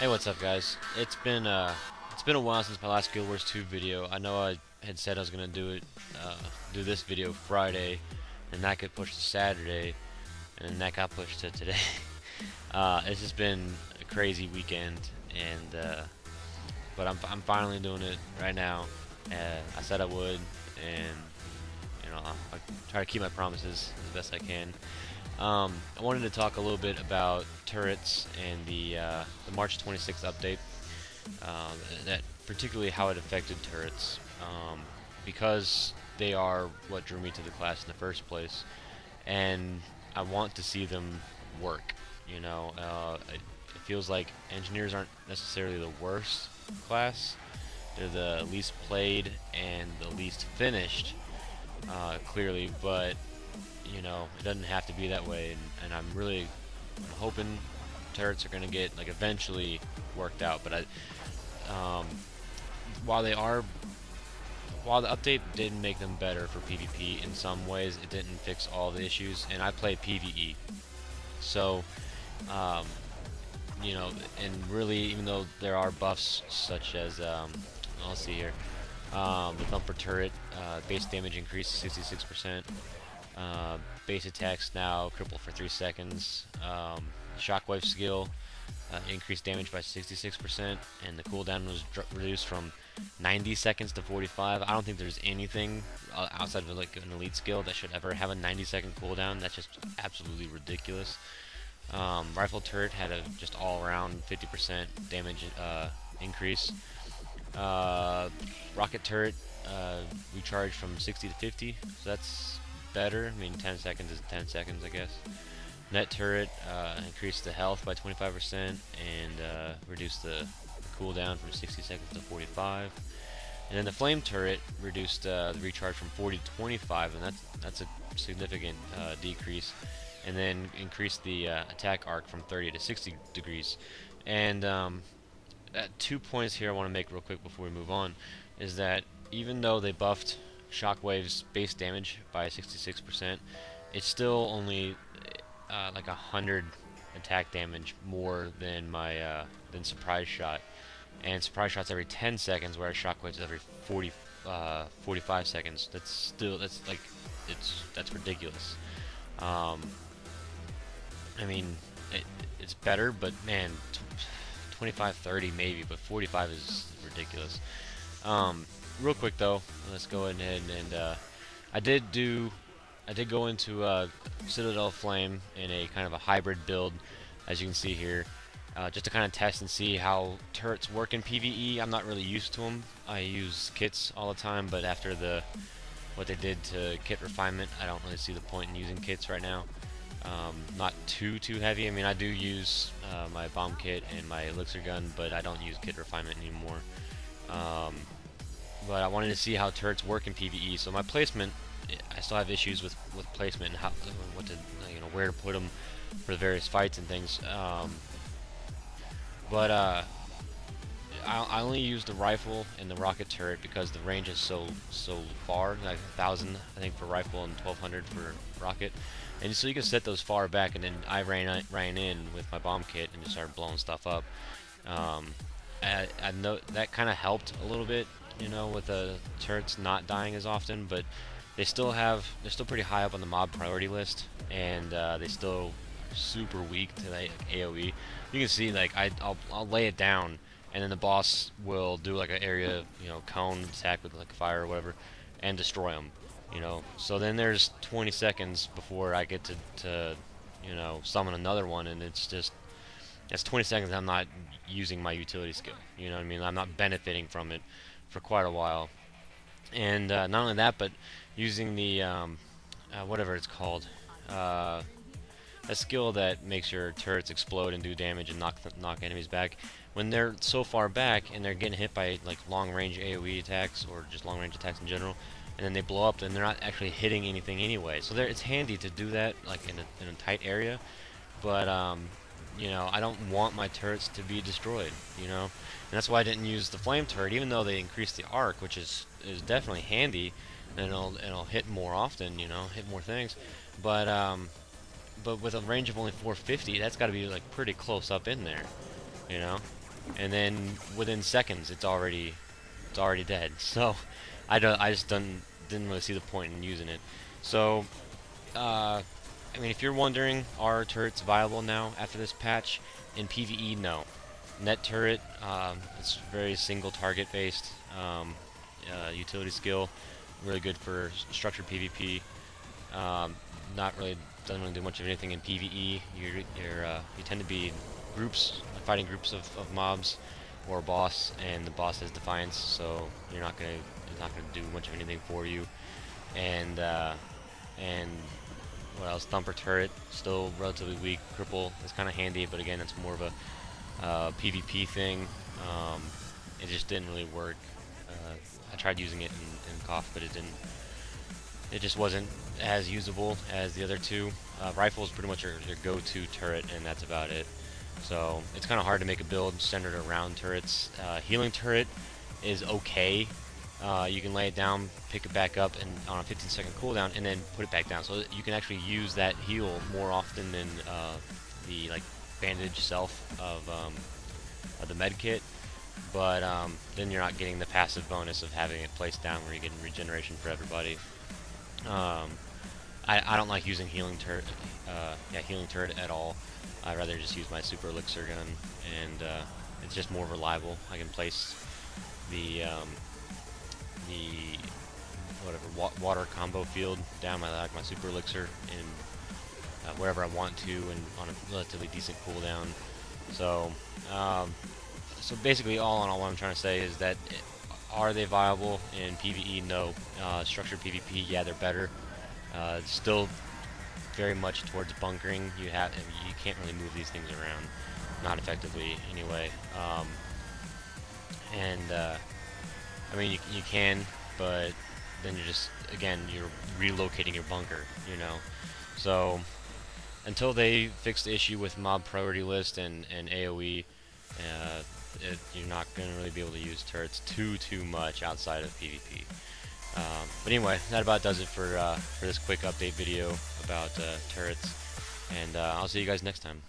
Hey, what's up, guys? It's been a while since my last Guild Wars 2 video. I know I had said I was gonna do this video Friday, and that got pushed to Saturday, and then that got pushed to today. It's just been a crazy weekend, and but I'm finally doing it right now. I said I would, and I'll try to keep my promises as best I can. I wanted to talk a little bit about turrets and the March 26th update, that particularly how it affected turrets, because they are what drew me to the class in the first place, and I want to see them work. It feels like engineers aren't necessarily the worst class; they're the least played and the least finished, clearly, but it doesn't have to be that way, and I'm hoping turrets are gonna get like eventually worked out. But um, while they are, while the update did make them better for PvP in some ways, it didn't fix all the issues. And I play PVE, so um, and really, even though there are buffs such as let's see here, the thumper turret, base damage increased 66%. Base attacks now cripple for 3 seconds. Shockwave skill increased damage by 66%, and the cooldown was reduced from 90 seconds to 45. I don't think there's anything outside of like an elite skill that should ever have a 90-second cooldown. That's just absolutely ridiculous. Rifle turret had a just all-around 50% damage increase. Rocket turret recharged from 60 to 50, so that's better. I mean, 10 seconds is 10 seconds, I guess. Net turret increased the health by 25% and reduced the cooldown from 60 seconds to 45. And then the flame turret reduced the recharge from 40 to 25, and that's a significant decrease. And then increased the attack arc from 30 to 60 degrees. And 2 points here I want to make real quick before we move on is that even though they buffed Shockwave's base damage by 66%, it's still only like 100 attack damage more than my surprise shot, and surprise shots every 10 seconds, whereas Shockwave's every 45 seconds. That's ridiculous. I mean, it's better, but man, 25, 30 maybe, but 45 is ridiculous. Real quick though, let's go ahead and I did go into Citadel of Flame in a kind of a hybrid build, as you can see here, just to kind of test and see how turrets work in PvE. I'm not really used to them. I use kits all the time, but after what they did to kit refinement, I don't really see the point in using kits right now. Not too heavy. I mean, I do use my bomb kit and my elixir gun, but I don't use kit refinement anymore. But I wanted to see how turrets work in PvE. So my placement, I still have issues with placement and how, where to put them for the various fights and things. But I only use the rifle and the rocket turret because the range is so far, like 1,000 I think for rifle and 1,200 for rocket. And so you can set those far back, and then I ran in with my bomb kit and just started blowing stuff up. I know that kind of helped a little bit, with the turrets not dying as often, but they're still pretty high up on the mob priority list, and they still super weak to the AoE. You can see like I'll lay it down, and then the boss will do like an area cone attack with like fire or whatever, and destroy them. So then there's 20 seconds before I get to summon another one, and that's 20 seconds I'm not using my utility skill. You know what I mean? I'm not benefiting from it for quite a while. And not only that, but using the whatever it's called, a skill that makes your turrets explode and do damage and knock enemies back. When they're so far back and they're getting hit by like long-range AoE attacks or just long-range attacks in general, and then they blow up, then they're not actually hitting anything anyway. So it's handy to do that like in a tight area, but I don't want my turrets to be destroyed, and that's why I didn't use the flame turret, even though they increased the arc, which is definitely handy, and it'll hit more often, hit more things, but with a range of only 450, that's got to be like pretty close up in there, and then within seconds it's already dead. So I just didn't really see the point in using it. So I mean, if you're wondering, are turrets viable now after this patch? In PVE, no. Net turret, it's very single target based utility skill, really good for structured PvP. Not really doesn't really do much of anything in PVE. You tend to be groups, fighting groups of mobs or a boss, and the boss has defiance, so it's not gonna do much of anything for you. And what else? Thumper turret, still relatively weak. Cripple is kind of handy, but again, it's more of a PvP thing. It just didn't really work. I tried using it in KOF, but it didn't. It just wasn't as usable as the other two. Rifle is pretty much your go-to turret, and that's about it. So it's kind of hard to make a build centered around turrets. Healing turret is okay. You can lay it down, pick it back up, and on a 15-second cooldown, and then put it back down. So you can actually use that heal more often than the bandage self of the med kit. But then you're not getting the passive bonus of having it placed down where you're getting regeneration for everybody. I don't like using healing turret at all. I'd rather just use my super elixir gun, and it's just more reliable. I can place the water combo field down my super elixir in wherever I want to, and on a relatively decent cooldown. So so basically, all in all, what I'm trying to say is that are they viable in PvE? No. Structured PvP, yeah, they're better. Still very much towards bunkering. You can't really move these things around, not effectively anyway. I mean, you can, but then you're relocating your bunker, you know. So until they fix the issue with mob priority list and AoE, you're not going to really be able to use turrets too much outside of PvP. But anyway, that about does it for this quick update video about turrets, and I'll see you guys next time.